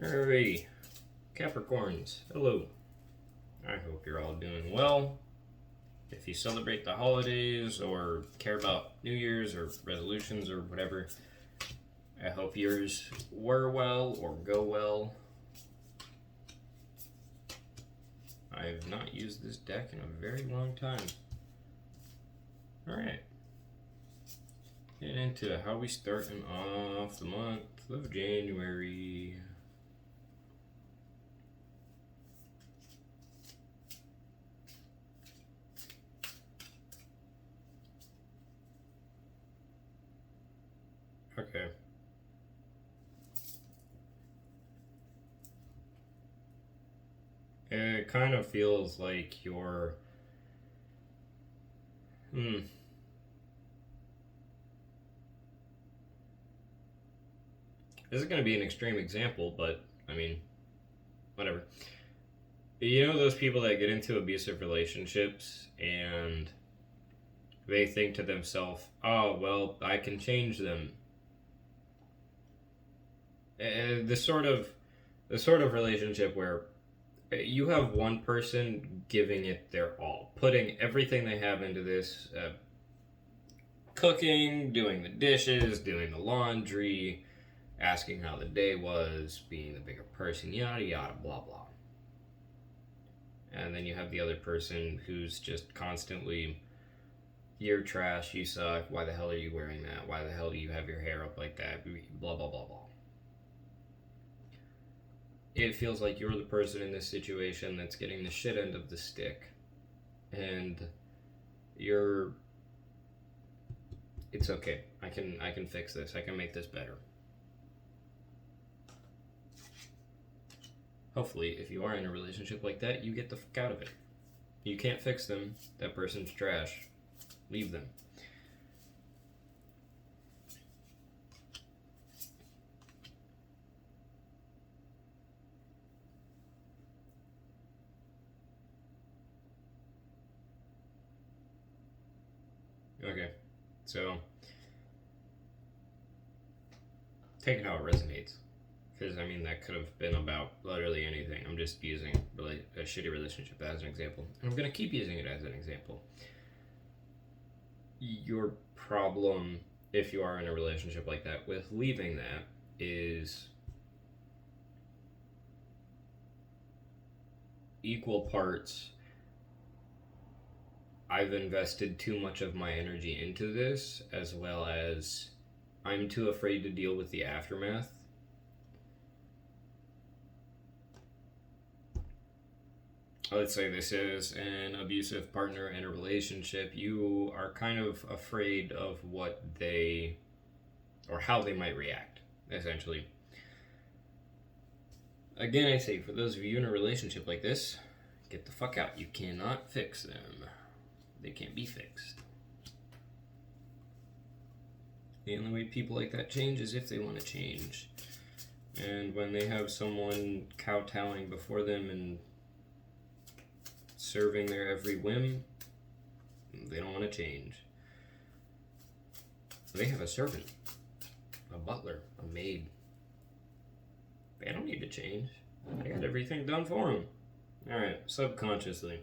Alrighty, Capricorns, hello. I hope you're all doing well. If you celebrate the holidays or care about New Year's or resolutions or whatever, I hope yours were well or go well. I have not used this deck in a very long time. Alright. Getting into how we starting off the month of January. Okay. It kind of feels like you're. This is going to be an extreme example, but I mean, whatever. You know those people that get into abusive relationships and they think to themselves, oh, well, I can change them. The sort of relationship where you have one person giving it their all, putting everything they have into this, cooking, doing the dishes, doing the laundry, asking how the day was, being the bigger person, yada yada, blah blah. And then you have the other person who's just constantly, you're trash, you suck, why the hell are you wearing that, why the hell do you have your hair up like that, blah blah blah blah. It feels like you're the person in this situation that's getting the shit end of the stick, and it's okay. I can fix this. I can make this better. Hopefully, if you are in a relationship like that, you get the fuck out of it. You can't fix them. That person's trash. Leave them. Okay, so take it how it resonates. Because, I mean, that could have been about literally anything. I'm just using a shitty relationship as an example. And I'm going to keep using it as an example. Your problem, if you are in a relationship like that, with leaving that is equal parts. I've invested too much of my energy into this, as well as I'm too afraid to deal with the aftermath. Let's say this is an abusive partner in a relationship. You are kind of afraid of what they, or how they might react, essentially. Again, I say, for those of you in a relationship like this, get the fuck out. You cannot fix them. They can't be fixed. The only way people like that change is if they want to change. And when they have someone kowtowing before them and serving their every whim, they don't want to change. They have a servant, a butler, a maid. They don't need to change. I got everything done for them. Alright, subconsciously.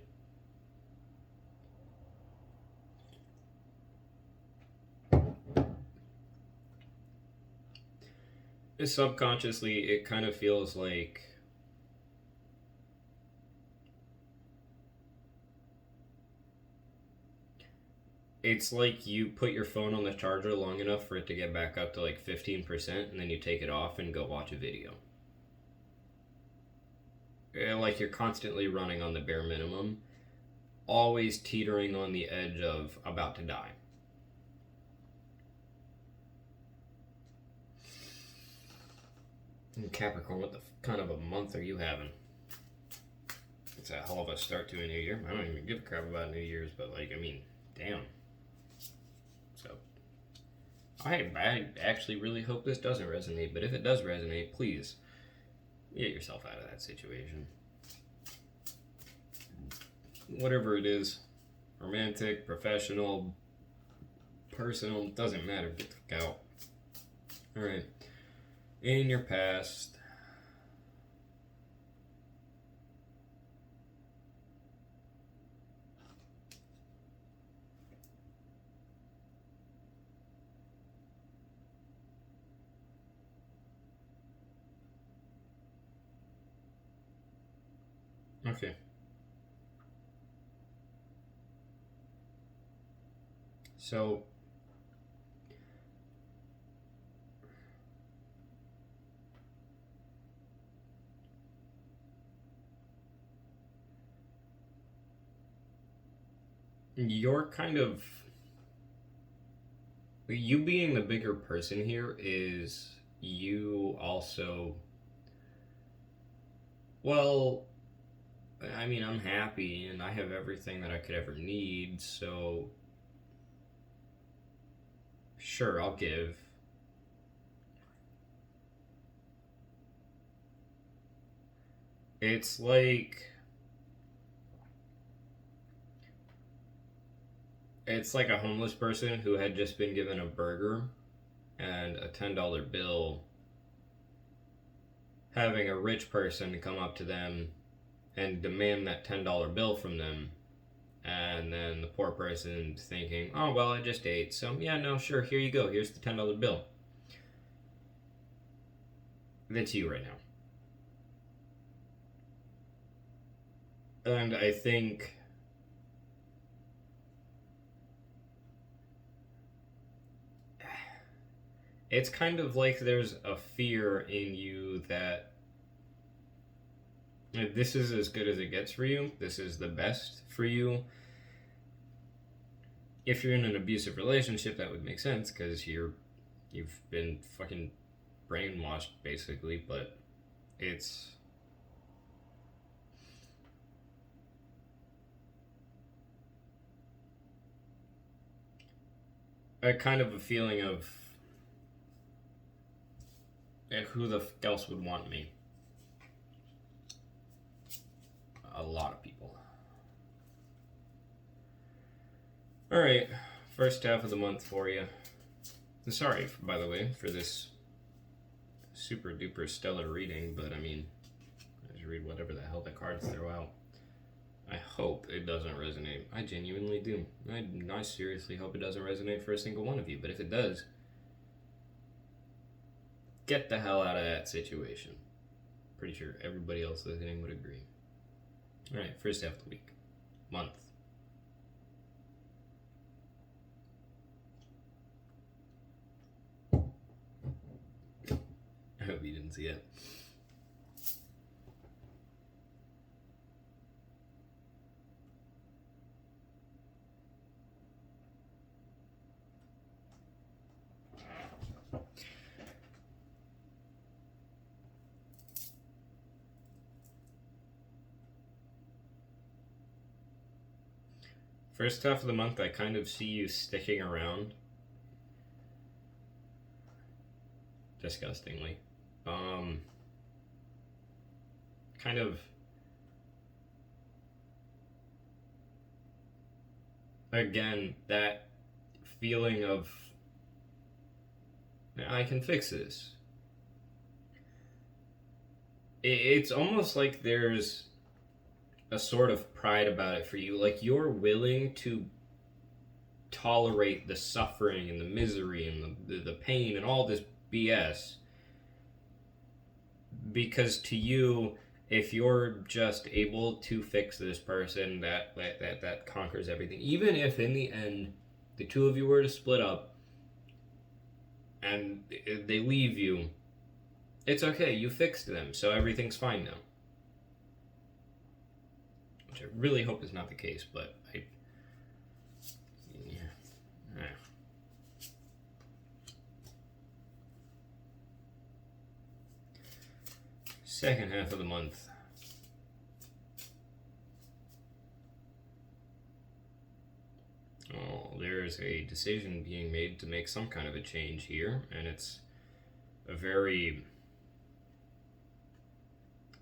Subconsciously, it kind of feels like it's like you put your phone on the charger long enough for it to get back up to like 15%, and then you take it off and go watch a video. Like you're constantly running on the bare minimum, always teetering on the edge of about to die. And Capricorn, what the kind of a month are you having? It's a hell of a start to a new year. I don't even give a crap about New Year's, but like, I mean, damn. So, I actually really hope this doesn't resonate, but if it does resonate, please get yourself out of that situation. Whatever it is, romantic, professional, personal, doesn't matter. Get the fuck out. Alright. In your past, Okay. So, you're kind of. You being the bigger person here is you also. Well, I mean, I'm happy and I have everything that I could ever need, so. Sure, I'll give. It's like. It's like a homeless person who had just been given a burger and a $10 bill, having a rich person come up to them and demand that $10 bill from them, and then the poor person thinking, oh, well, I just ate, so yeah, no, sure, here you go, here's the $10 bill. That's you right now. And I think it's kind of like there's a fear in you that this is as good as it gets for you. This is the best for you. If you're in an abusive relationship, that would make sense because you've been fucking brainwashed basically. But it's a kind of a feeling of who the fuck else would want me? A lot of people. Alright, first half of the month for you. Sorry, by the way, for this super duper stellar reading, but I mean, I just read whatever the hell the cards throw out. I hope it doesn't resonate. I genuinely do. I seriously hope it doesn't resonate for a single one of you, but if it does, get the hell out of that situation. Pretty sure everybody else listening would agree. Alright, first half of the week. Month. I hope you didn't see it. First half of the month, I kind of see you sticking around. Disgustingly. Kind of. Again, that feeling of I can fix this. It's almost like there's a sort of pride about it for you. Like you're willing to tolerate the suffering and the misery and the pain and all this BS because to you, if you're just able to fix this person, that conquers everything. Even if in the end the two of you were to split up and they leave you, it's okay. You fixed them, so everything's fine now. Which I really hope is not the case, but yeah. Second half of the month. Oh, there's a decision being made to make some kind of a change here, and it's a very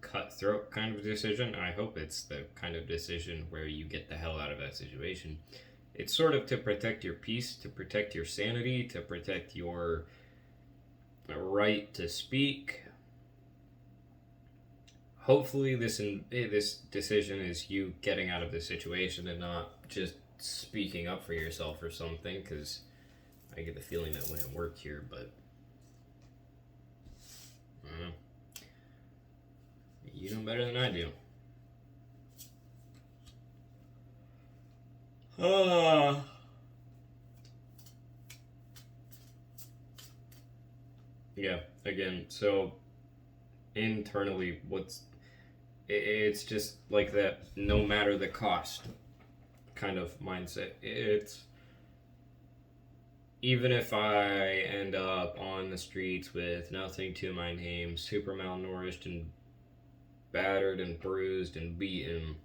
cutthroat kind of decision. I hope it's the kind of decision where you get the hell out of that situation. It's sort of to protect your peace, to protect your sanity, to protect your right to speak. Hopefully this decision is you getting out of the situation and not just speaking up for yourself or something, because I get the feeling that wouldn't work here, but I don't know. You know better than I do. Uh, yeah, again, so internally, it's just like that no matter the cost kind of mindset. It's even if I end up on the streets with nothing to my name, super malnourished and battered and bruised and beaten,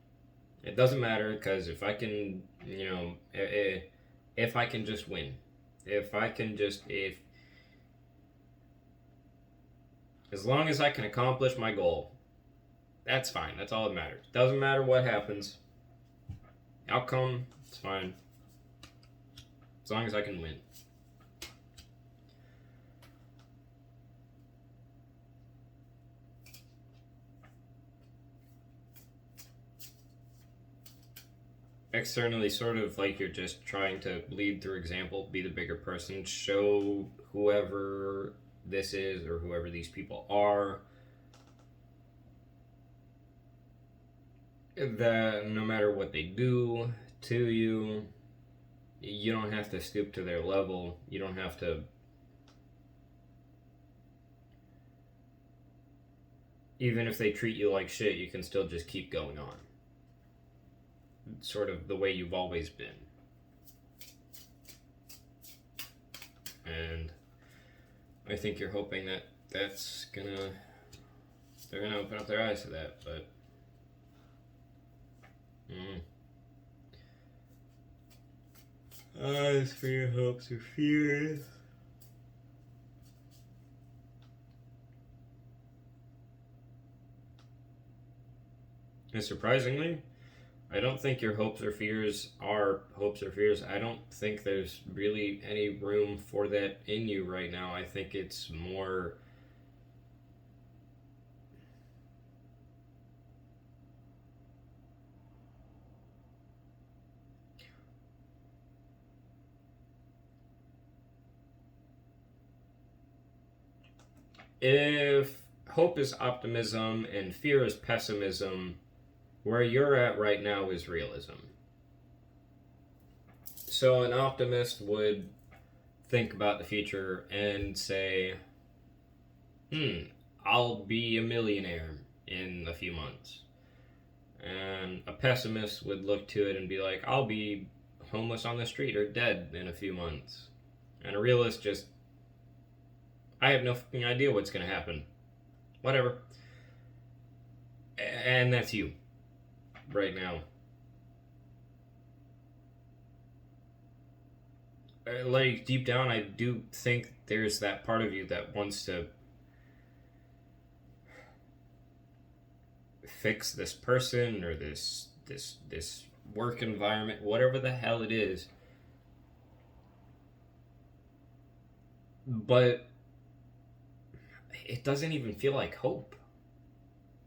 it doesn't matter because if I can, if I can just win, if as long as I can accomplish my goal, that's fine. That's all that matters. Doesn't matter what happens. Outcome, it's fine. As long as I can win. Externally, sort of like you're just trying to lead through example, be the bigger person, show whoever this is or whoever these people are that no matter what they do to you, you don't have to stoop to their level. You don't have to. Even if they treat you like shit, you can still just keep going on. Sort of the way you've always been. And I think you're hoping that they're gonna open up their eyes to that, but as for your hopes or fears, and surprisingly, I don't think your hopes or fears are hopes or fears. I don't think there's really any room for that in you right now. I think it's more if hope is optimism and fear is pessimism, where you're at right now is realism. So an optimist would think about the future and say, I'll be a millionaire in a few months. And a pessimist would look to it and be like, I'll be homeless on the street or dead in a few months. And a realist just, I have no fucking idea what's going to happen. Whatever. And that's you right now. Like, deep down, I do think there's that part of you that wants to fix this person or this work environment, whatever the hell it is. But it doesn't even feel like hope.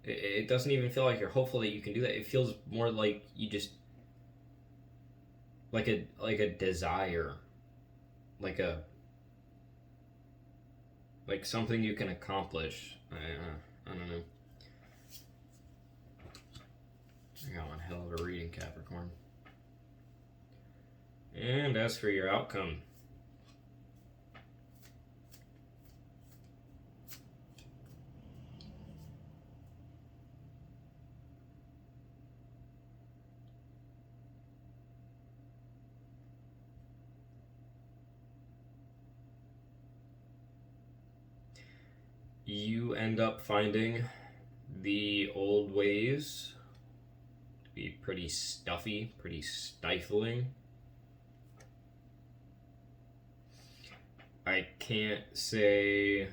It doesn't even feel like you're hopeful that you can do that. It feels more like you just like a desire, like something you can accomplish. I don't know. I got one hell of a reading, Capricorn. And as for your outcome, you end up finding the old ways to be pretty stuffy, pretty stifling. I can't say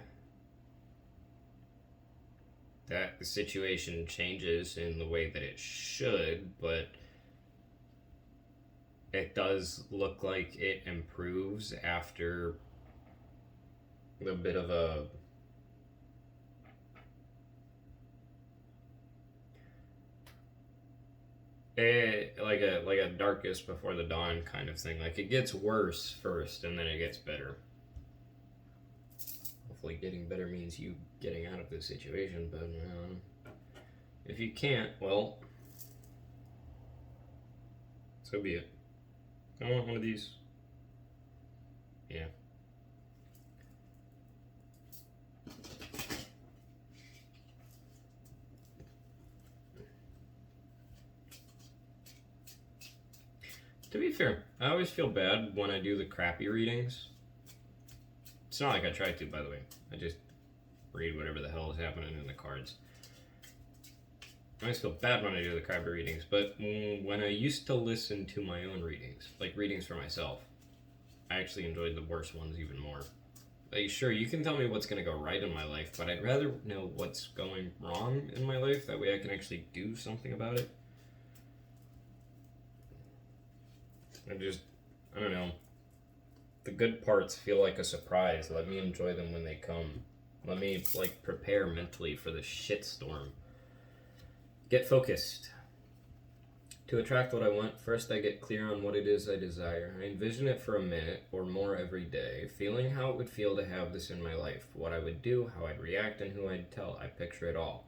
that the situation changes in the way that it should, but it does look like it improves after a bit of a like a darkest before the dawn kind of thing. Like, it gets worse first and then it gets better. Hopefully getting better means you getting out of this situation, but if you can't, well, so be it. Come on, one of these. Yeah. To be fair, I always feel bad when I do the crappy readings. It's not like I try to, by the way. I just read whatever the hell is happening in the cards. I always feel bad when I do the crappy readings, but when I used to listen to my own readings, like readings for myself, I actually enjoyed the worst ones even more. Like, sure, you can tell me what's going to go right in my life, but I'd rather know what's going wrong in my life. That way I can actually do something about it. I don't know. The good parts feel like a surprise. Let me enjoy them when they come. Let me, like, prepare mentally for the shitstorm. Get focused. To attract what I want, first I get clear on what it is I desire. I envision it for a minute or more every day, feeling how it would feel to have this in my life, what I would do, how I'd react, and who I'd tell. I picture it all.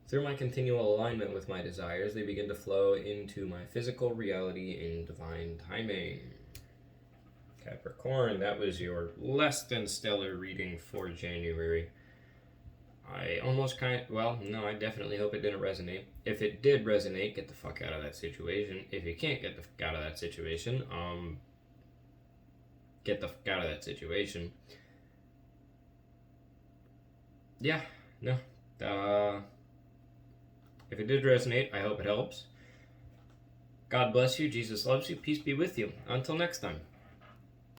Through my continual alignment with my desires, they begin to flow into my physical reality in divine timing. Capricorn, that was your less than stellar reading for January. I I definitely hope it didn't resonate. If it did resonate, get the fuck out of that situation. If you can't get the fuck out of that situation, get the fuck out of that situation. Yeah, no. If it did resonate, I hope it helps. God bless you. Jesus loves you. Peace be with you. Until next time.